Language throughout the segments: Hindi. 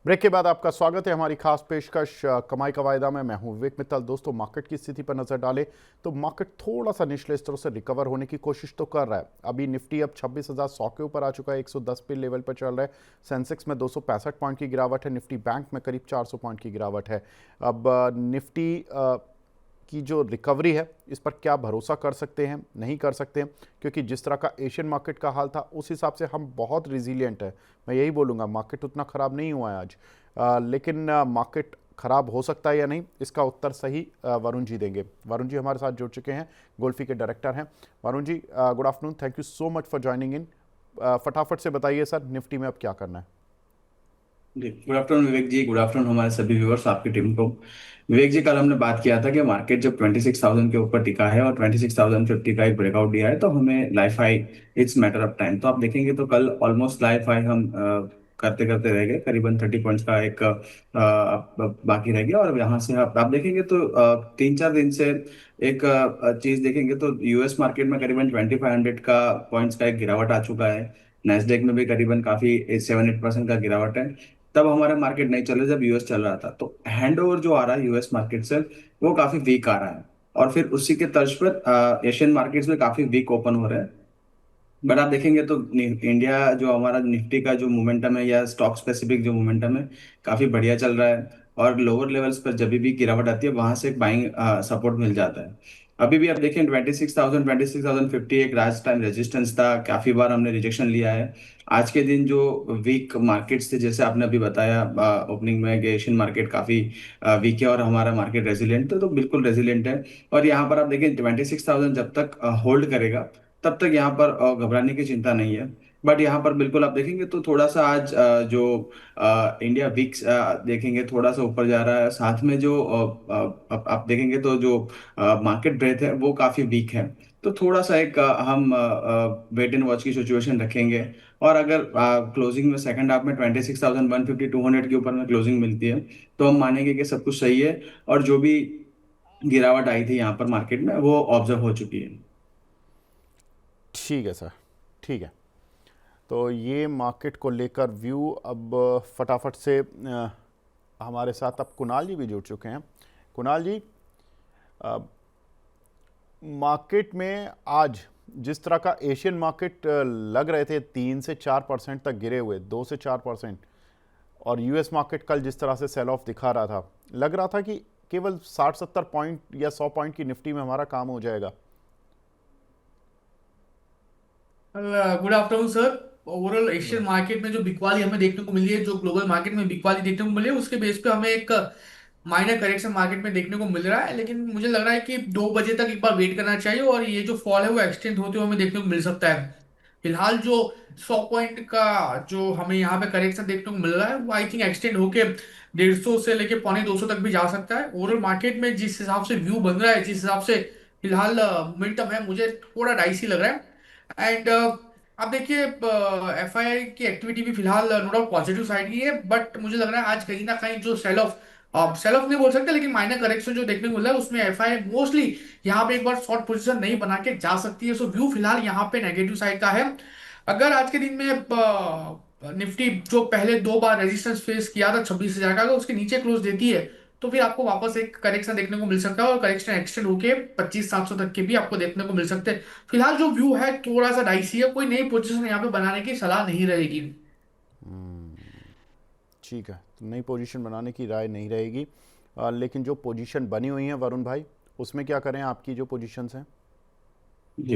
ब्रेक के बाद आपका स्वागत है हमारी खास पेशकश कमाई का वायदा में। मैं हूं विवेक मित्तल। दोस्तों, मार्केट की स्थिति पर नजर डालें तो मार्केट थोड़ा सा निचले स्तरों से रिकवर होने की कोशिश तो कर रहा है। अभी निफ्टी अब 26,100 के ऊपर आ चुका है, 110 पे लेवल पर चल रहा है। सेंसेक्स में 265 पॉइंट की गिरावट है, निफ्टी बैंक में करीब 400 पॉइंट की गिरावट है। अब निफ्टी की जो रिकवरी है इस पर क्या भरोसा कर सकते हैं, नहीं कर सकते हैं, क्योंकि जिस तरह का एशियन मार्केट का हाल था उस हिसाब से हम बहुत रिजीलियंट है। मैं यही बोलूँगा, मार्केट उतना ख़राब नहीं हुआ है आज। लेकिन मार्केट ख़राब हो सकता है या नहीं, इसका उत्तर सही वरुण जी देंगे। वरुण जी हमारे साथ जुड़ चुके हैं, गोल्फी के डायरेक्टर हैं। Varun ji, good afternoon, thank you so much for joining in. फटाफट से बताइए सर, निफ्टी में अब क्या करना है? जी, गुड आफ्टरनून विवेक जी। गुड आफ्टरनून हमारे सभी व्यूअर्स, आपकी टीम को। विवेक जी, कल हमने बात किया था कि मार्केट जब 26,000 के ऊपर टिका है और 26,050 का एक ब्रेकआउट दिया है तो हमें life high, it's matter of time. तो आप देखेंगे तो कल ऑलमोस्ट लाइफ हाई हम करते करते रह गए, करीबन 30 पॉइंट्स का एक बाकी रह गया। और यहाँ से आप देखेंगे तो 3-4 दिन से एक चीज देखेंगे तो यूएस मार्केट में करीबन 2500 का पॉइंट्स का एक गिरावट आ चुका है। नेस्डेक में भी करीबन काफी 7-8% का गिरावट है। तब हमारा मार्केट नहीं चल रहा जब यूएस चल रहा था, तो हैंड ओवर जो आ रहा है यूएस मार्केट से वो काफी वीक आ रहा है। और फिर उसी के तर्ज पर एशियन मार्केट्स में काफी वीक ओपन हो रहे हैं। बट आप देखेंगे तो इंडिया जो हमारा निफ्टी का जो मोमेंटम है या स्टॉक स्पेसिफिक जो मोमेंटम है, काफी बढ़िया चल रहा है। और लोअर लेवल्स पर जब भी गिरावट आती है वहां से एक बाइंग सपोर्ट मिल जाता है। अभी भी आप देखें 26,000 26,050 एक लास्ट टाइम रेजिस्टेंस था, काफी बार हमने रिजेक्शन लिया है। आज के दिन जो वीक मार्केट्स थे, जैसे आपने अभी बताया ओपनिंग में कि एशियन मार्केट काफी वीक है और हमारा मार्केट रेजिलिएंट तो बिल्कुल रेजिलिएंट है। और यहाँ पर आप देखें 26,000 जब तक होल्ड करेगा तब तक यहाँ पर घबराने की चिंता नहीं है। बट यहाँ पर बिल्कुल आप देखेंगे तो थोड़ा सा आज जो इंडिया विक्स देखेंगे थोड़ा सा ऊपर जा रहा है। साथ में जो आप देखेंगे तो जो मार्केट ब्रेथ है वो काफी वीक है। तो थोड़ा सा एक हम वेट एंड वॉच की सिचुएशन रखेंगे। और अगर क्लोजिंग में सेकंड हाफ में 26,150 200 के ऊपर में क्लोजिंग मिलती है तो हम मानेंगे कि सब कुछ सही है। और जो भी गिरावट आई थी यहाँ पर मार्केट में वो ऑब्जर्व हो चुकी है। ठीक है सर, ठीक है। तो ये मार्केट को लेकर व्यू। अब फटाफट से हमारे साथ अब कुणाल जी भी जुड़ चुके हैं। कुणाल जी, मार्केट में आज जिस तरह का एशियन मार्केट लग रहे थे 3 से 4% तक गिरे हुए, 2 से 4%, और यूएस मार्केट कल जिस तरह से सेल ऑफ दिखा रहा था, लग रहा था कि केवल 60-70 पॉइंट या 100 पॉइंट की निफ्टी में हमारा काम हो जाएगा। Good afternoon sir. Overall Asian market में जो बिकवाली हमें देखने को मिली है, जो ग्लोबल मार्केट में बिकवाली देखने को मिली है, उसके बेस पे हमें एक माइनर करेक्शन मार्केट में देखने को मिल रहा है। लेकिन मुझे लग रहा है कि 2 बजे तक एक बार वेट करना चाहिए और ये जो फॉल है वो एक्सटेंड होते हुए हमें देखने को मिल सकता है। फिलहाल जो 100 पॉइंट का जो हमें यहाँ पे करेक्शन देखने को मिल रहा है वो आई थिंक एक्सटेंड होके 150 से लेके 250 तक भी जा सकता है। ओवरऑल मार्केट में जिस हिसाब से व्यू बन रहा है, जिस हिसाब से फिलहाल मोमेंटम है, मुझे थोड़ा डाइसी लग रहा है। एंड आप देखिए, एफआईआई की एक्टिविटी भी फिलहाल नो डाउट पॉजिटिव साइड की है, बट मुझे लग रहा है आज कहीं ना कहीं जो सेल ऑफ नहीं बोल सकते लेकिन माइनर करेक्शन जो देखने को मिला है उसमें एफआईआई मोस्टली यहाँ पे एक बार शॉर्ट पोजीशन नहीं बना के जा सकती है। सो व्यू फिलहाल यहाँ पे नेगेटिव साइड का है। अगर आज के दिन में निफ्टी जो पहले 2 बार रेजिस्टेंस फेस किया था 26,000 का, अगर उसके नीचे क्लोज देती है तो फिर आपको वापस एक करेक्शन देखने को मिल सकता है और करेक्शन एक्सटेंड होके 25,700 तक के भी आपको देखने को मिल सकते हैं। फिलहाल जो व्यू है थोड़ा सा डाइसी है, कोई नई पोजीशन यहाँ पे बनाने की सलाह नहीं रहेगी। ठीक है, तो नई पोजीशन बनाने की राय नहीं रहेगी। लेकिन जो पोजीशन बनी हुई है वरुण भाई, उसमें क्या करें? आपकी जो पोजीशंस हैं। जी,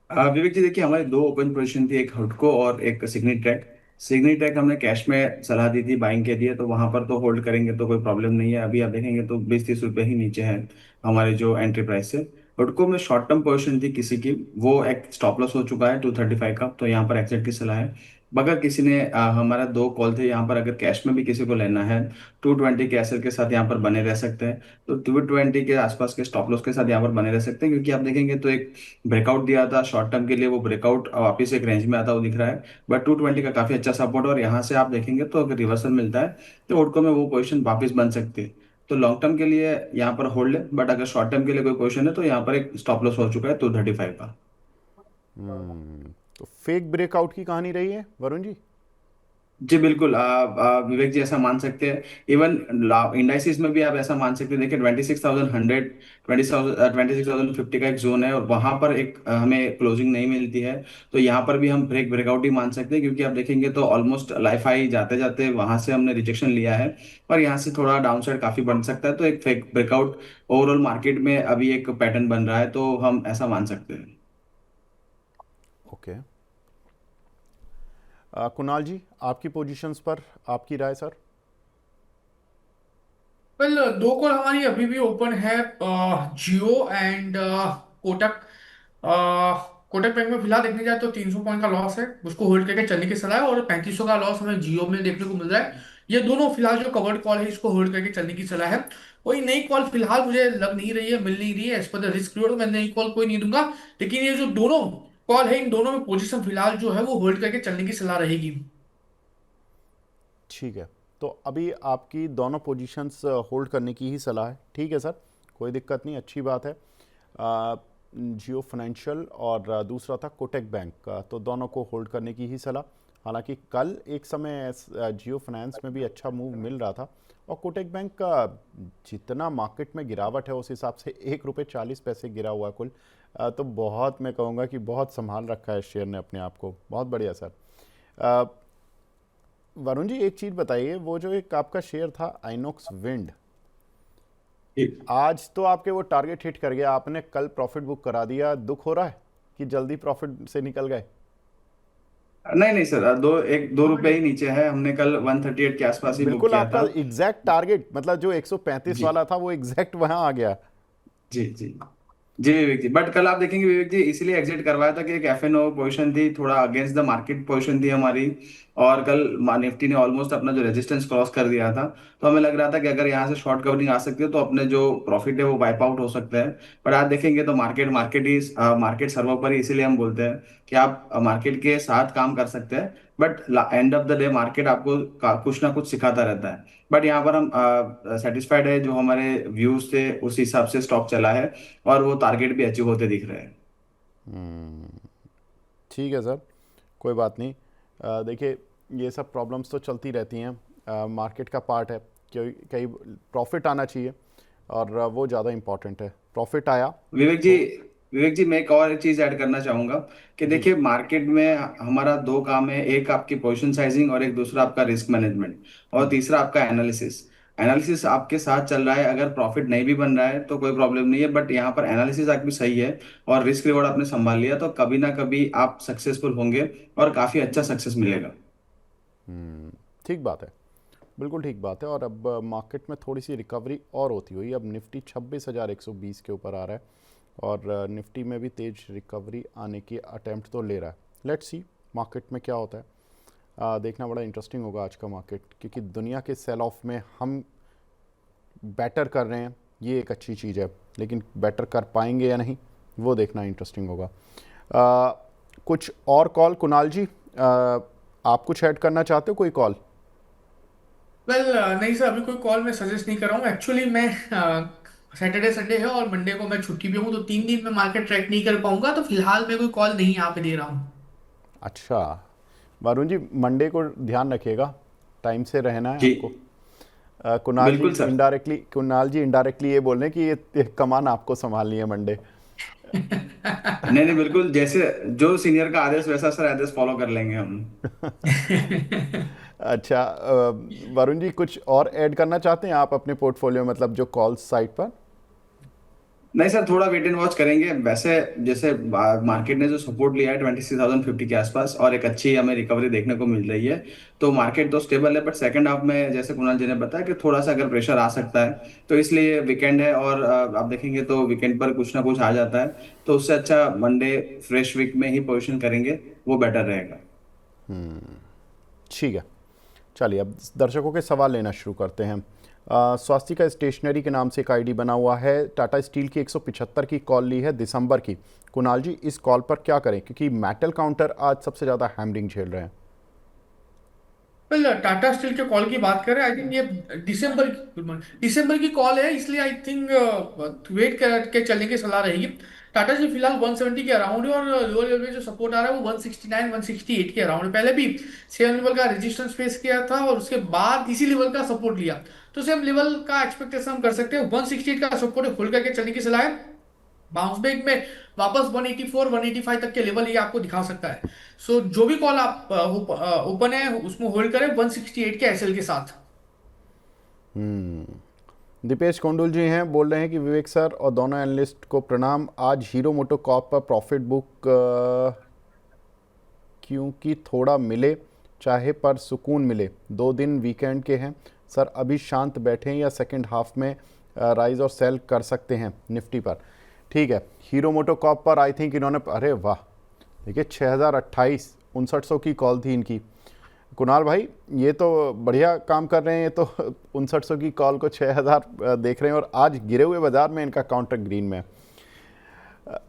विवेक जी देखिए, हमारे दो ओपन पोजीशन थी, एक हुडको और एक सिग्नी ट्रैक। सिग्नी ट्रैक हमने कैश में सलाह दी थी बाइंग के लिए, तो वहां पर तो होल्ड करेंगे तो कोई प्रॉब्लम नहीं है। अभी आप देखेंगे तो 20-30 रुपए ही नीचे है हमारे जो एंट्री प्राइस है। हुडको में शॉर्ट टर्म पोजीशन थी किसी की, वो एक स्टॉप लॉस हो चुका है 235 का, तो यहाँ पर एग्जिट की सलाह है। अगर किसी ने हमारा दो कॉल थे यहाँ पर, अगर कैश में भी किसी को लेना है 220 के एसएल के साथ यहाँ पर बने रह सकते हैं। तो 220 के आसपास के स्टॉप लॉस के साथ यहाँ पर बने रह सकते हैं, क्योंकि आप देखेंगे तो एक ब्रेकआउट दिया था शॉर्ट टर्म के लिए, वो ब्रेकआउट वापिस एक रेंज में आता हुआ दिख रहा है। बट 220 का काफी अच्छा सपोर्ट, और यहाँ से आप देखेंगे तो अगर रिवर्सल मिलता है तो हुडको में वो पोजीशन वापिस बन सकती है। तो लॉन्ग टर्म के लिए यहाँ पर होल्ड है, बट अगर शॉर्ट टर्म के लिए कोई पोजीशन है तो यहाँ पर एक स्टॉप लॉस हो चुका है 235 का। तो फेक ब्रेकआउट की कहानी रही है वरुण जी। जी बिल्कुल, विवेक जी ऐसा मान सकते हैं। इवन इंडाइसिस में भी आप ऐसा मान सकते हैं। देखिए 26,100, 26,050 का एक जोन है, और वहां पर एक हमें क्लोजिंग नहीं मिलती है। तो यहाँ पर भी हम ब्रेकआउट ही मान सकते हैं, क्योंकि आप देखेंगे तो ऑलमोस्ट लाइफ हाई जाते जाते वहां से हमने रिजेक्शन लिया है, और यहाँ से थोड़ा डाउन साइड काफी बन सकता है। तो एक फेक ब्रेकआउट ओवरऑल मार्केट में अभी एक पैटर्न बन रहा है, तो हम ऐसा मान सकते हैं। ओके। कुणाल जी, आपकी पोजीशंस पर आपकी राय सर। वेल, दो कॉल हमारी अभी भी ओपन है, जियो एंड कोटक। कोटक बैंक में फिलहाल देखने जाए तो 300 पॉइंट का लॉस है, उसको होल्ड करके चलने की सलाह है, और 3500 का लॉस हमें जियो में देखने को मिल रहा है। ये दोनों फिलहाल जो कवर्ड कॉल है, इसको होल्ड करके चलने की सलाह है। कोई नई कॉल फिलहाल मुझे लग नहीं रही है, मिल नहीं रही है as per the risk reward, मैं नई कॉल कोई नहीं दूंगा। लेकिन ये जो दोनों कॉल है, इन दोनों में पोजीशन फिलहाल जो है वो होल्ड करके चलने की सलाह रहेगी। ठीक है, तो अभी आपकी दोनों पोजीशंस होल्ड करने की ही सलाह है। ठीक है सर, कोई दिक्कत नहीं, अच्छी बात है। जियो फाइनेंशियल और दूसरा था कोटक बैंक का, तो दोनों को होल्ड करने की ही सलाह। हालांकि कल एक समय जियो फाइनेंस में भी अच्छा मूव मिल रहा था, और कोटक बैंक का जितना मार्केट में गिरावट है उस हिसाब से 1 रुपये 40 पैसे गिरा हुआ है कुल। तो बहुत, मैं कहूँगा कि बहुत संभाल रखा है शेयर ने अपने आप को। बहुत बढ़िया सर। अ, वरुण जी, एक चीज़ बताइए, वो जो एक आपका शेयर था आइनॉक्स विंड, आज तो आपके वो टारगेट हिट कर गया, आपने कल प्रॉफिट बुक करा दिया, दुख हो रहा है कि जल्दी प्रॉफिट से निकल गए। नहीं नहीं सर, 2 रुपए ही नीचे है। हमने कल 138 के आसपास ही बुक बिल्कुल किया आपका था। एग्जैक्ट टारगेट, मतलब जो 135 जी वाला था वो एग्जैक्ट वहां आ गया। जी जी जी विवेक जी, बट कल आप देखेंगे विवेक जी, इसीलिए एग्जिट करवाया था कि एक एफएनओ पोजीशन थी, थोड़ा अगेंस्ट द मार्केट पोजीशन थी हमारी। और कल निफ्टी ने ऑलमोस्ट अपना जो रेजिस्टेंस क्रॉस कर दिया था, तो हमें लग रहा था कि अगर यहाँ से शॉर्ट कवरिंग आ सकती है तो अपने जो प्रॉफिट है वो वाइप आउट हो सकता है। पर आज देखेंगे तो मार्केट सर्वोपरि, इसीलिए हम बोलते हैं कि आप मार्केट के साथ काम कर सकते हैं, but end of the day market आपको कुछ ना कुछ सिखाता रहता है। बट यहाँ पर हम सेटिस्फाइड है, जो हमारे व्यूज थे उस हिसाब से स्टॉक चला है, और वो टारगेट भी अचीव होते दिख रहे हैं। ठीक है सर, कोई बात नहीं। देखिए, ये सब प्रॉब्लम्स तो चलती रहती हैं, मार्केट का पार्ट है। कई कई प्रॉफिट आना चाहिए, और वो ज़्यादा इम्पोर्टेंट है। प्रॉफिट आया विवेक जी, तो विवेक जी मैं एक और चीज ऐड करना चाहूंगा कि जी। देखिए मार्केट में हमारा दो काम है, एक आपकी पोजीशन साइजिंग और एक दूसरा आपका रिस्क मैनेजमेंट, और तीसरा आपका एनालिसिस। एनालिसिस आपके साथ चल रहा है, अगर प्रॉफिट नहीं भी बन रहा है तो कोई प्रॉब्लम नहीं है, बट यहाँ पर एनालिसिस आपकी सही है और रिस्क रिवॉर्ड आपने संभाल लिया, तो कभी ना कभी आप सक्सेसफुल होंगे, और काफी अच्छा सक्सेस मिलेगा। ठीक बात है, बिल्कुल ठीक बात है। और अब मार्केट में थोड़ी सी रिकवरी और होती हुई, अब निफ्टी 26,120 के ऊपर आ रहा है, और निफ्टी में भी तेज रिकवरी आने की अटेम्प्ट तो ले रहा है। लेट्स सी मार्केट में क्या होता है। देखना बड़ा इंटरेस्टिंग होगा आज का मार्केट, क्योंकि दुनिया के सेल ऑफ में हम बेटर कर रहे हैं, ये एक अच्छी चीज़ है, लेकिन बेटर कर पाएंगे या नहीं वो देखना इंटरेस्टिंग होगा। कुछ और कॉल, कुणाल जी, आप कुछ ऐड करना चाहते हो, कोई कॉल? वेल, नहीं सर, अभी कोई कॉल मैं सजेस्ट नहीं कर रहा हूँ। एक्चुअली मैं सैटरडे संडे है और मंडे को मैं छुट्टी पे हूँ, तो 3 दिन में मार्केट ट्रैक नहीं कर पाऊंगा, तो फिलहाल मैं कोई कॉल नहीं यहाँ पे दे रहा हूँ। अच्छा, वरुण जी मंडे को ध्यान रखिएगा, टाइम से रहना है जी आपको। बिल्कुल सर। कुणाल जी इनडायरेक्टली ये बोल रहे हैं कि ये कमान आपको संभालनी है मंडे। नहीं नहीं बिल्कुल, जैसे जो सीनियर का आदेश वैसा सर आदेश फॉलो कर लेंगे हम। अच्छा, वरुण जी कुछ और ऐड करना चाहते हैं आप अपने पोर्टफोलियो, मतलब जो कॉल्स साइट पर? नहीं सर, थोड़ा वेट एंड वॉच करेंगे। वैसे जैसे मार्केट ने जो सपोर्ट लिया है 26,050 के आसपास, और एक अच्छी हमें रिकवरी देखने को मिल रही है, तो मार्केट तो स्टेबल है, बट सेकंड हाफ में जैसे कुणाल जी ने बताया कि थोड़ा सा अगर प्रेशर आ सकता है, तो इसलिए वीकेंड है, और आप देखेंगे तो वीकेंड पर कुछ ना कुछ आ जाता है, तो उससे अच्छा मंडे फ्रेश वीक में ही पोजिशन करेंगे, वो बेटर रहेगा। ठीक है, चलिए अब दर्शकों के सवाल लेना शुरू करते हैं। स्वास्थ्य का स्टेशनरी के नाम से एक आईडी बना हुआ है, टाटा स्टील की 175 की कॉल ली है दिसंबर की। कुणाल जी इस कॉल पर क्या करें, क्योंकि मेटल काउंटर आज सबसे ज़्यादा हैमरिंग झेल रहे हैं। वेल, टाटा स्टील के कॉल की बात करें, आई थिंक ये दिसंबर की कॉल है, इसलिए आई थिंक वेट करके चलने की सलाह रहेगी। टाटा जी फिलहाल 170 के अराउंड है और लोअर लेवल में जो सपोर्ट आ रहा है वो 169 168 के अराउंड है। पहले भी सेम लेवल का रेजिस्टेंस फेस किया था और उसके बाद इसी लेवल का सपोर्ट लिया, तो सेम लेवल का एक्सपेक्टेशन हम कर सकते हैं। 168 का सपोर्ट होल्ड करके चलने की सलाह है। बाउंस बैक में वापस 184 185 तक के लेवल ये आपको दिखा सकता है। सो जो भी कॉल आप ओपन है उसमें होल्ड करें 168 के एसएल के साथ। दीपेश कोंडुल जी हैं, बोल रहे हैं कि विवेक सर और दोनों एनालिस्ट को प्रणाम। आज हीरो मोटोकॉर्प पर प्रॉफिट बुक क्योंकि थोड़ा मिले चाहे पर सुकून मिले, 2 दिन वीकेंड के हैं सर, अभी शांत बैठे हैं या सेकंड हाफ में राइज और सेल कर सकते हैं निफ्टी पर? ठीक है, हीरो मोटोकॉर्प पर आई थिंक इन्होंने, अरे वाह, देखिए 6028 5900 की कॉल थी इनकी। कुणाल भाई ये तो बढ़िया काम कर रहे हैं, ये तो 5900 की कॉल को 6000 देख रहे हैं और आज गिरे हुए बाजार में इनका काउंटर ग्रीन में।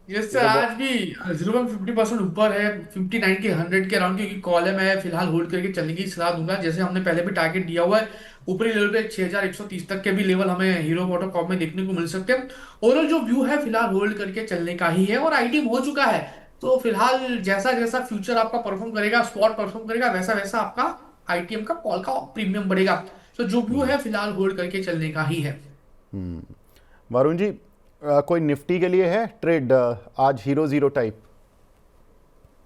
यस सर, आज भी 0.50% ऊपर है 59 के 100 के अराउंड, क्योंकि कॉल है मैं फिलहाल होल्ड करके चलने की सलाह दूंगा। जैसे हमने पहले भी टारगेट दिया हुआ है, ऊपरी लेवल पे 6130 तक के भी लेवल हमें हीरो मोटोकॉर्प में देखने को मिल सकते हैं। ओवरऑल जो व्यू है फिलहाल होल्ड करके चलने का ही है और आईटीएम हो चुका है, तो फिलहाल जैसा जैसा फ्यूचर आपका परफॉर्म करेगा, स्पॉट परफॉर्म करेगा, वैसा वैसा आपका आईटीएम का कॉल का प्रीमियम बढ़ेगा। तो जो व्यू है फिलहाल होल्ड करके चलने का ही है। वरुण जी कोई निफ्टी के लिए है ट्रेड आज हीरो जीरो टाइप?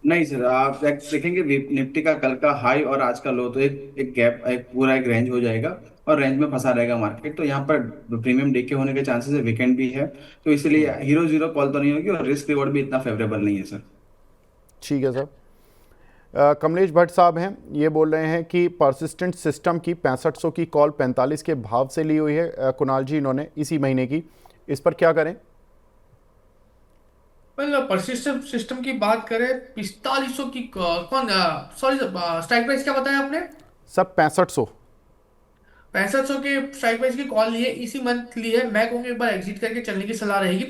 नहीं सर, आप देखेंगे निफ्टी का कल का हाई और आज का लो तो एक गैप, एक पूरा एक रेंज हो जाएगा और रेंज में फंसा रहेगा मार्केट। तो यहाँ पर प्रीमियम डे के होने के चांसेस है, वीकेंड भी है, तो इसलिए हीरो जीरो कॉल तो नहीं होगी और रिस्क रिवॉर्ड भी इतना फेवरेबल नहीं है सर। ठीक है सर। कमलेश भट्ट साहब हैं, ये बोल रहे हैं कि परसिस्टेंट सिस्टम की 6500 की कॉल 45 के भाव से ली हुई है कुणाल जी इन्होंने इसी महीने की, इस पर क्या करें? वेल परसिस्टेंट सिस्टम की बात करें 4500 की कौन, सॉरी स्ट्राइक प्राइस क्या बताया आपने? सब 6500। 6500 के स्ट्राइक प्राइस की कॉल ली है, इसी मंथ ली है। मैं कहूँगा एक बार एग्जिट करके चलने की सलाह रहेगी।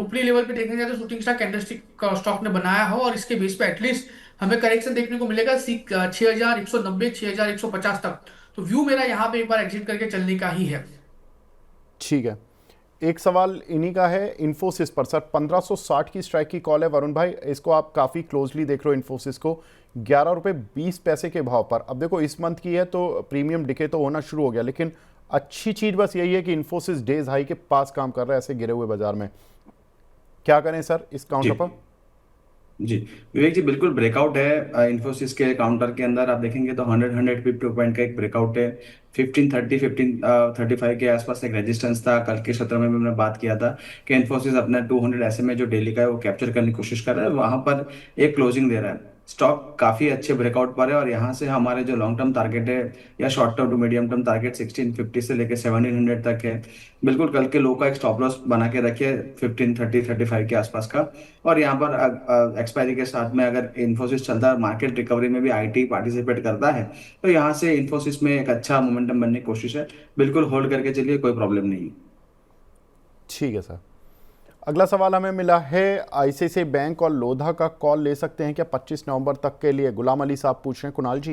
ऊपरी लेवल पे देखने जाए तो शूटिंग स्टार कैंडलस्टिक स्टॉक ने बनाया हो और इसके बेस पे एटलीस्ट हमें करेक्शन देखने को मिलेगा 6190 6150 तक। तो व्यू मेरा यहाँ पे एक बार एग्जिट करके चलने का ही है। ठीक है, एक सवाल इन्हीं का है इन्फोसिस पर सर, 1560 की स्ट्राइक की कॉल है वरुण भाई, इसको आप काफ़ी क्लोजली देख रहे हो इन्फोसिस को, 11 रुपये 20 पैसे के भाव पर। अब देखो इस मंथ की है तो प्रीमियम डिके तो होना शुरू हो गया, लेकिन अच्छी चीज़ बस यही है कि इन्फोसिस डेज हाई के पास काम कर रहा है ऐसे गिरे हुए बाजार में। क्या करें सर इस काउंटर पर? जी विवेक जी, बिल्कुल ब्रेकआउट है इन्फोसिस के काउंटर के अंदर। आप देखेंगे तो 150 पॉइंट का एक ब्रेकआउट है। 1530 1535 के आसपास एक रेजिस्टेंस था। कल के सत्र में भी हमने बात किया था कि इन्फोसिस अपना 200 SMA जो डेली का है वो कैप्चर करने की कोशिश कर रहा है, वहां पर एक क्लोजिंग दे रहा है। स्टॉक काफी अच्छे ब्रेकआउट पर है और यहाँ से हमारे जो लॉन्ग टर्म टारगेट है या short term to medium term target 1650 से लेकर 1700 तक है। बिल्कुल कल के लो का एक स्टॉप लॉस बना के रखिए 1530 35 के आसपास का। और यहाँ पर एक्सपायरी के साथ में अगर इन्फोसिस चलता है, मार्केट रिकवरी में भी आईटी पार्टिसिपेट करता है, तो यहाँ से इन्फोसिस में एक अच्छा मोमेंटम बनने की कोशिश है। बिल्कुल होल्ड करके चलिए, कोई प्रॉब्लम नहीं है। ठीक है सर। अगला सवाल हमें मिला है आईसीआईसीआई बैंक और लोधा का कॉल ले सकते हैं क्या 25 नवंबर तक के लिए? गुलाम अली साहब पूछ रहे हैं। कुणाल जी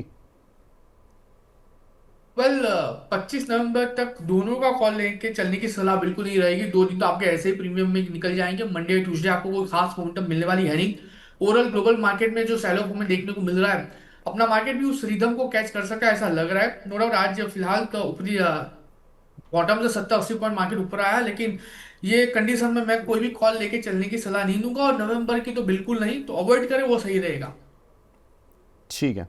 वेल 25 नवंबर तक दोनों का कॉल लेके चलने की सलाह बिल्कुल नहीं रहेगी। 2 दिन तो आपके ऐसे ही प्रीमियम में निकल जाएंगे। मंडे ट्यूसडे आपको कोई खास मोमेंटम मिलने वाली है नहीं। ओवरऑल ग्लोबल मार्केट में जो सैल ऑफ हमें देखने को मिल रहा है, अपना मार्केट भी उस रिदम को कैच कर सका ऐसा लग रहा है। नो डाउट आज फिलहाल तो ऊपरी बॉटम से 70-80 पॉइंट मार्केट ऊपर आया है, लेकिन ये कंडीशन में मैं कोई भी कॉल लेके चलने की सलाह नहीं दूंगा और नवंबर की तो बिल्कुल नहीं, तो अवॉइड करें, वो सही रहेगा। ठीक है।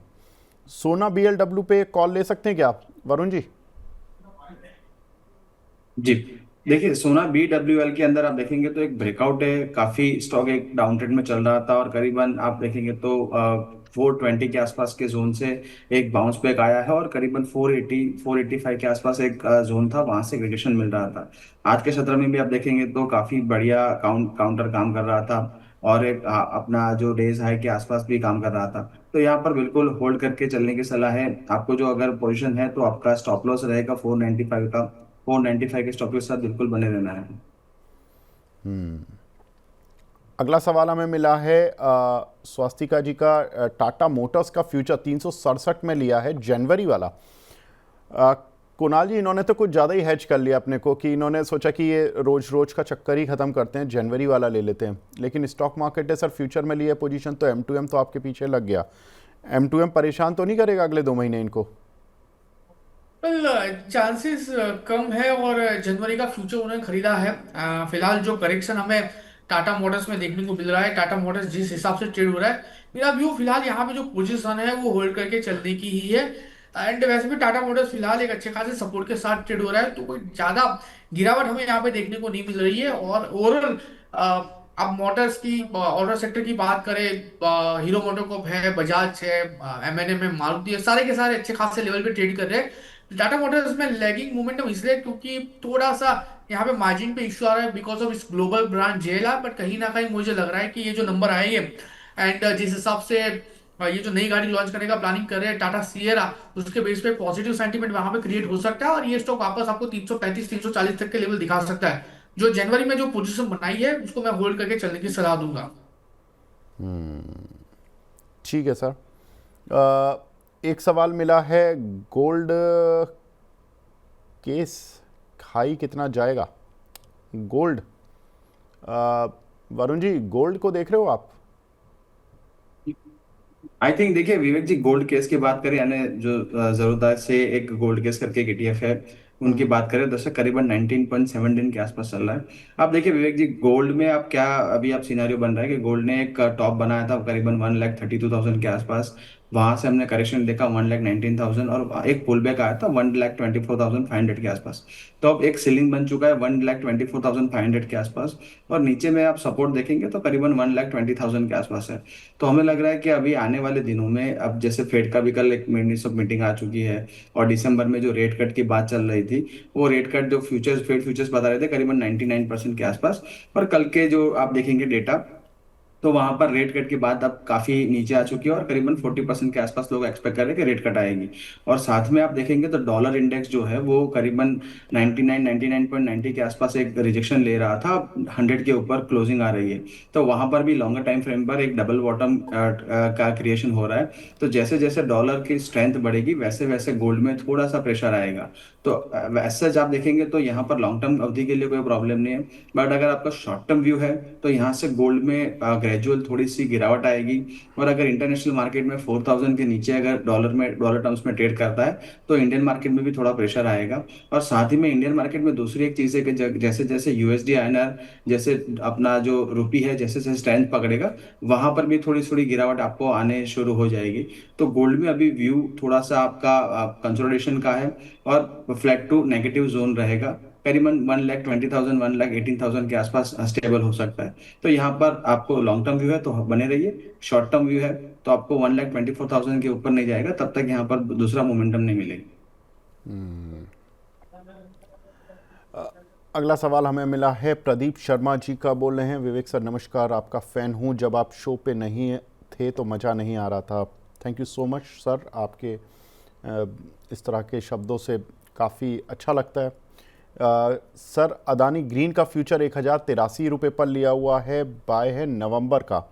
सोना बीएलडब्ल्यू पे कॉल ले सकते हैं क्या आप वरुण जी? जी देखिए, सोना BWL के अंदर आप देखेंगे तो एक ब्रेकआउट है। काफी स्टॉक एक डाउन ट्रेंड में चल रहा था और करीबन आप देखेंगे तो 420 के आसपास के जोन से एक बाउंस बैक आया है और करीबन 480 485 के आसपास एक जोन था, वहां से रिजेक्शन मिल रहा था। आज के सत्र में भी आप देखेंगे तो काफी बढ़िया काउंटर काम कर रहा था और एक अपना जो डेज हाई के आसपास भी काम कर रहा था। तो यहाँ पर बिल्कुल होल्ड करके चलने की सलाह है आपको। जो अगर पोजीशन है तो आपका स्टॉप लॉस रहेगा 495 का। 495 के स्टॉप के साथ बिल्कुल बने रहना है। अगला सवाल हमें मिला है स्वास्तिका जी का, टाटा मोटर्स का फ्यूचर 367 में लिया है जनवरी वाला, कुणाल जी, इन्होंने तो कुछ ज़्यादा ही हैच कर लिया अपने को, कि इन्होंने सोचा कि ये रोज रोज का चक्कर ही ख़त्म करते हैं, जनवरी वाला ले लेते हैं। लेकिन स्टॉक मार्केट है सर, फ्यूचर में लिए पोजीशन तो M2M तो आपके पीछे लग गया। M2M परेशान तो नहीं करेगा अगले 2 महीने इनको? वेल, चांसेस कम है। और जनवरी का फ्यूचर उन्होंने खरीदा है। फिलहाल जो करेक्शन हमें टाटा मोटर्स में देखने को मिल रहा है, टाटा मोटर्स जिस हिसाब से ट्रेड हो रहा है, मेरा व्यू फिलहाल यहाँ पे जो पोजीशन है वो होल्ड करके चलने की ही है। एंड वैसे भी टाटा मोटर्स फिलहाल एक अच्छे खासे सपोर्ट के साथ ट्रेड हो रहा है, तो कोई ज्यादा गिरावट हमें यहाँ पे देखने को नहीं मिल रही है। और ओवरऑल अब मोटर्स की, ऑटो सेक्टर की बात करें, हीरो मोटोकॉर्प है, बजाज है, M&M है, मारुति है, सारे के सारे अच्छे खासे लेवल पे ट्रेड कर रहे हैं। टाटा मोटर्स में लैगिंग मोमेंटम इसलिए क्योंकि थोड़ा सा यहाँ पे मार्जिन पे इश्यू आ रहा है बिकॉज ऑफ इस ग्लोबल ब्रांड JLR। बट कहीं ना कहीं मुझे लग रहा है कि ये जो नंबर आएंगे एंड जिस हिसाब से ये जो नई गाड़ी लॉन्च करने का प्लानिंग कर रहे हैं टाटा सियरा, उसके बेस पे पॉजिटिव सेंटीमेंट वहां पे क्रिएट हो सकता है और ये स्टॉक वापस आपको 335 340 तक के लेवल दिखा सकता है। जो जनवरी में जो पोजीशन बनाई है उसको मैं होल्ड करके चलने की सलाह दूंगा। ठीक है सर। एक सवाल मिला है, गोल्ड केस हाई कितना जाएगा? गोल्ड, वरुण जी, गोल्ड को देख रहे हो आप? आई थिंक देखिए विवेक जी, गोल्ड केस की बात करें, यानी जो जरूरत से एक गोल्ड केस करके एक ETF है, उनकी बात करें, दर्शक करीबन 19.17 के आसपास चल रहा है। अब देखिए विवेक जी, गोल्ड में अब क्या, अभी आप सिनारियो बन रहा है कि गोल्ड ने एक टॉप बनाया था करीबन 1,32,000 के आसपास। वहां से हमने करेक्शन देखा 1,19,000 और एक पुल बैक आया था 1,24,500 के आसपास। तो अब एक सीलिंग बन चुका है 1,24,500 के आसपास, और नीचे में आप सपोर्ट देखेंगे तो करीबन 1,20,000 के आसपास है। तो हमें लग रहा है कि अभी आने वाले दिनों में, अब जैसे फेड का भी कल एक मिनट्स ऑफ मीटिंग आ चुकी है, और दिसंबर में जो रेट कट की बात चल रही थी, वो रेट कट जो फ्यूचर्स, फेड फ्यूचर्स बता रहे थे करीबन 99% के आसपास। और कल के जो आप देखेंगे डेटा, तो वहां पर रेट कट की बात अब काफी नीचे आ चुकी है और करीबन 40% के आसपास लोग एक्सपेक्ट कर रहे हैं कि रेट कट आएगी। और साथ में आप देखेंगे तो डॉलर इंडेक्स जो है वो करीबन 99 के आसपास एक रिजेक्शन ले रहा था, 100 के ऊपर क्लोजिंग आ रही है। तो वहां पर भी लॉन्गर टाइम फ्रेम पर एक डबल बॉटम का क्रिएशन हो रहा है। तो जैसे जैसे डॉलर की स्ट्रेंथ बढ़ेगी वैसे वैसे गोल्ड में थोड़ा सा प्रेशर आएगा। तो वैसे आप देखेंगे तो यहाँ पर लॉन्ग टर्म अवधि के लिए कोई प्रॉब्लम नहीं है। बट अगर आपका शॉर्ट टर्म व्यू है तो यहाँ से गोल्ड में ग्रेजुअल थोड़ी सी गिरावट आएगी। और अगर इंटरनेशनल मार्केट में 4,000 के नीचे अगर डॉलर टर्म्स में ट्रेड करता है तो इंडियन मार्केट में भी थोड़ा प्रेशर आएगा। और साथ ही में इंडियन मार्केट में दूसरी एक चीज है कि जैसे जैसे USD INR, जैसे अपना जो रुपी है, जैसे जैसे स्ट्रेंथ पकड़ेगा, वहां पर भी थोड़ी थोड़ी गिरावट आपको आने शुरू हो जाएगी। तो गोल्ड में अभी व्यू थोड़ा सा आपका कंसोलिडेशन का है और फ्लैट टू नेगेटिव जोन रहेगा। करीबन 1,20,000 1,18,000 के आसपास स्टेबल हो सकता है। तो यहाँ पर आपको लॉन्ग टर्म व्यू है तो बने रहिए, शॉर्ट टर्म व्यू है तो आपको 1,24,000 के ऊपर नहीं जाएगा तब तक यहाँ पर दूसरा मोमेंटम नहीं मिलेगा। अगला सवाल हमें मिला है, प्रदीप शर्मा जी का बोल रहे हैं, विवेक सर नमस्कार, आपका फ़ैन हूं, जब आप शो पे नहीं थे तो मज़ा नहीं आ रहा था। Thank you so much sir, आपके इस तरह के शब्दों से काफ़ी अच्छा लगता है। सर, अदानी ग्रीन का फ्यूचर 1,083 पर लिया हुआ है, बाय है नवंबर का,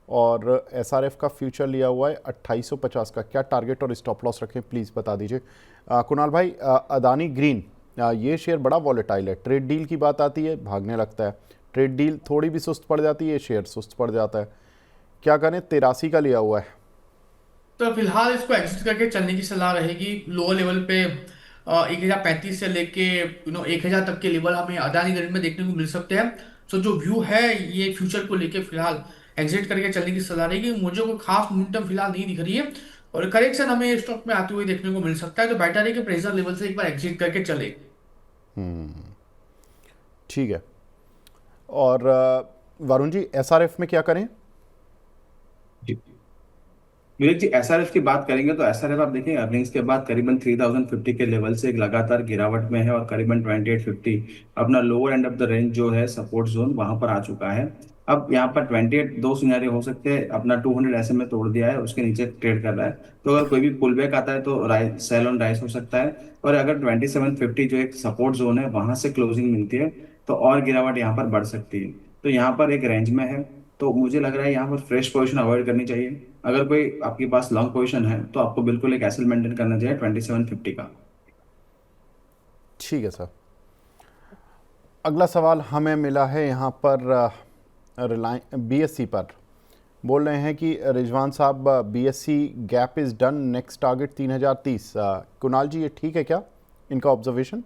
और SRF का फ्यूचर लिया हुआ है 2850 का। क्या टारगेट और स्टॉप लॉस रखें, प्लीज़ बता दीजिए। कुणाल भाई, अदानी ग्रीन, ये शेयर बड़ा वॉलेटाइल है, ट्रेड डील की बात आती है भागने लगता है, ट्रेड डील थोड़ी भी सुस्त पड़ जाती है ये शेयर सुस्त पड़ जाता है, क्या करें? 83 का लिया हुआ है। तो फिलहाल इसको एग्जिट करके चलने की सलाह रहेगी। लोअर लेवल पे 1,035 से लेके 1,000 तक के लेवल हमें अदानी ग्रीन में देखने को मिल सकते हैं। सो जो व्यू है ये फ्यूचर को लेके फिलहाल एग्जिट करके चलने की सलाह रहेगी। मुझे कोई खास मोमेंटम फिलहाल नहीं दिख रही है और करेक्शन हमें स्टॉक में आते हुए देखने को मिल सकता है, तो बेटर है कि प्रेशर लेवल से एक बार एग्जिट करके चले। ठीक है। और वरुण जी, SRF में क्या करें? जी विवेक जी, SRF की बात करेंगे तो SRF आप देखें अर्निंग्स के बाद करीबन 3,050 के लेवल से एक लगातार गिरावट में है और करीबन 2,850 अपना lower end of the range जो है सपोर्ट जोन वहां पर आ चुका है। अब यहाँ पर 28 दो सिनेरियो हो सकते हैं, अपना 200 SMA तोड़ दिया है, उसके नीचे ट्रेड कर रहा है, तो अगर कोई भी पुल बैक आता है तो सेल ऑन राइस हो सकता है। और अगर 2750 जो एक सपोर्ट जोन है वहां से क्लोजिंग मिलती है तो और गिरावट यहाँ पर बढ़ सकती है। तो यहाँ पर एक रेंज में है, तो मुझे लग रहा है यहाँ पर फ्रेश पोजीशन अवॉइड करनी चाहिए। अगर कोई आपके पास लॉन्ग पोजीशन है तो आपको बिल्कुल एक एसएल मेंटेन करना चाहिए 2750 का। ठीक है सर। अगला सवाल हमें मिला है यहाँ पर रिलायंस बीएससी पर। बोल रहे हैं कि रिजवान साहब, BSc gap is done, next target 3030। Kunal ji, ये ठीक है क्या, इनका ऑब्जर्वेशन?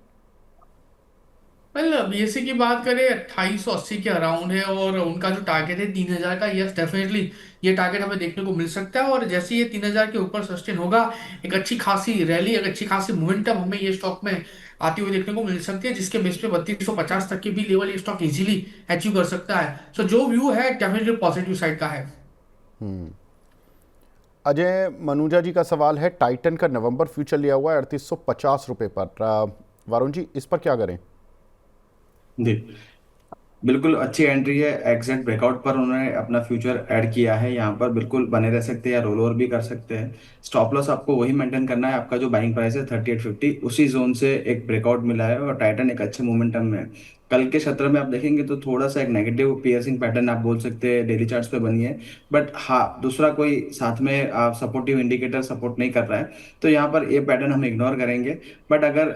वेल बीएससी की बात करें 2880 के अराउंड है और उनका जो टारगेट है 3000 का। यस डेफिनेटली ये टारगेट हमें देखने को मिल सकता है और जैसे ये 3000 के ऊपर सस्टेन होगा, एक अच्छी खासी रैली, एक अच्छी खासी मोमेंटम हमें ये स्टॉक में आती हुई देखने को मिल सकती है, जिसके बेस पे 3250 तक के भी लेवल ये स्टॉक इजीली अचीव कर सकता है। सो जो व्यू है डेफिनेटली पॉजिटिव साइड का है। अजय मनुजा जी का सवाल है, टाइटन का नवंबर फ्यूचर लिया हुआ है 3850 रुपये पर। वरुण जी, इस पर क्या करें? जी, बिल्कुल अच्छी एंट्री है। एग्जैक्ट ब्रेकआउट पर उन्होंने अपना फ्यूचर ऐड किया है, यहाँ पर बिल्कुल बने रह सकते हैं या रोल ओवर भी कर सकते हैं। स्टॉप लॉस आपको वही मेंटेन करना है, आपका जो बाइंग प्राइस है 3850, उसी जोन से एक ब्रेकआउट मिला है और टाइटन एक अच्छे मोमेंटम में है। कल के सत्र में आप देखेंगे तो थोड़ा सा एक नेगेटिव पियर्सिंग पैटर्न आप बोल सकते हैं डेली चार्ट्स पे बनी है, बट हाँ दूसरा कोई साथ में सपोर्टिव इंडिकेटर सपोर्ट नहीं कर रहा है, तो यहाँ पर ये पैटर्न हम इग्नोर करेंगे। बट अगर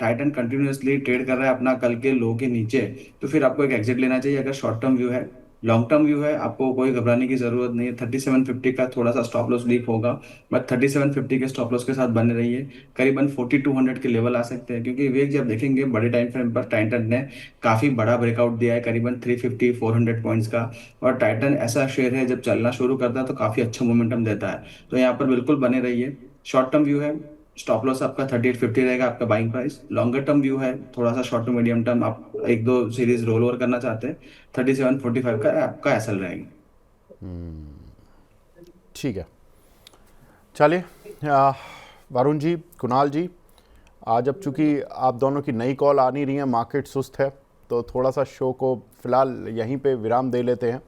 टाइटन कंटिन्यूअसली ट्रेड कर रहा है अपना कल के लो के नीचे, तो फिर आपको एक एग्जिट लेना चाहिए अगर शॉर्ट टर्म व्यू है। लॉन्ग टर्म व्यू है, आपको कोई घबराने की जरूरत नहीं है। 3750 का थोड़ा सा स्टॉप लॉस लीक होगा, बट 3750 के स्टॉप लॉस के साथ बने रहिए। करीबन 4200 के लेवल आ सकते हैं, क्योंकि विवेक जी आप देखेंगे बड़े टाइम फ्रेम पर टाइटन ने काफी बड़ा ब्रेकआउट दिया है, करीबन 350 400 पॉइंट्स का। और टाइटन ऐसा शेयर है जब चलना शुरू करता है तो काफी अच्छा मोमेंटम देता है, तो यहाँ पर बिल्कुल बने रहिए। शॉर्ट टर्म व्यू है, स्टॉप लॉस आपका 3850 रहेगा आपका buying price. Longer term view है, थोड़ा सा शॉर्ट टू मीडियम टर्म आप एक दो सीरीज रोल ओवर करना चाहते हैं, 3745 का आपका एसएल रहेगा। ठीक है, चलिए। वरुण जी, कुणाल जी, आज अब चूंकि आप दोनों की नई कॉल आ नहीं रही है, मार्केट सुस्त है, तो थोड़ा सा शो को फिलहाल यहीं पे विराम दे लेते हैं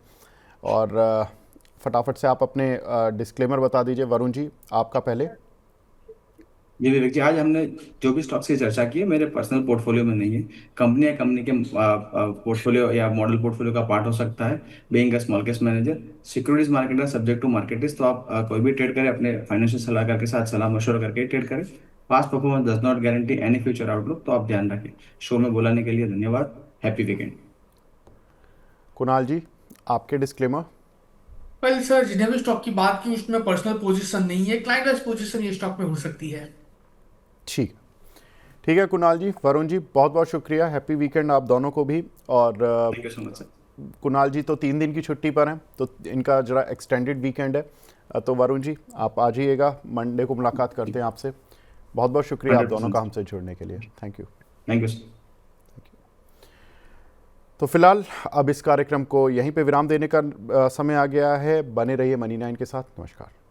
और फटाफट से आप अपने डिस्क्लेमर बता दीजिए। वरुण जी, आपका पहले। जी विवेक जी, आज हमने जो भी स्टॉक्स की चर्चा की है मेरे पर्सनल पोर्टफोलियो में नहीं है। कंपनी या कंपनी के पोर्टफोलियो या मॉडल पोर्टफोलियो का पार्ट हो सकता है। Being a small cap manager, securities market है सब्जेक्ट टू मार्केट रिस्क, तो आप कोई भी ट्रेड करें अपने फाइनेंशियल सलाहकार के साथ सलाह मशवरा करके ट्रेड करें। Past performance does not guarantee any future outlook, तो आप ध्यान रखें। शो में बुलाने के लिए धन्यवाद। Happy weekend. कुणाल जी, आपके डिस्क्लेमर। वेल सर, जिन्हें भी स्टॉक की बात की उसमें पर्सनल पोजीशन नहीं है, क्लाइंट वाइज पोजीशन ये स्टॉक में हो सकती है। ठीक ठीक है कुणाल जी, वरुण जी, बहुत बहुत शुक्रिया। हैप्पी वीकेंड आप दोनों को भी। और thank you so much sir. Kunal ji तो 3 दिन की छुट्टी पर हैं, तो इनका जरा एक्सटेंडेड वीकेंड है। तो वरुण जी आप आ जाइएगा, मंडे को मुलाकात करते हैं आपसे। बहुत बहुत शुक्रिया आप दोनों का हमसे जुड़ने के लिए। Thank you. Thank you sir. तो फिलहाल अब इस कार्यक्रम को यहीं पे विराम देने का समय आ गया है। बने रहिए मनी 9 के साथ। नमस्कार।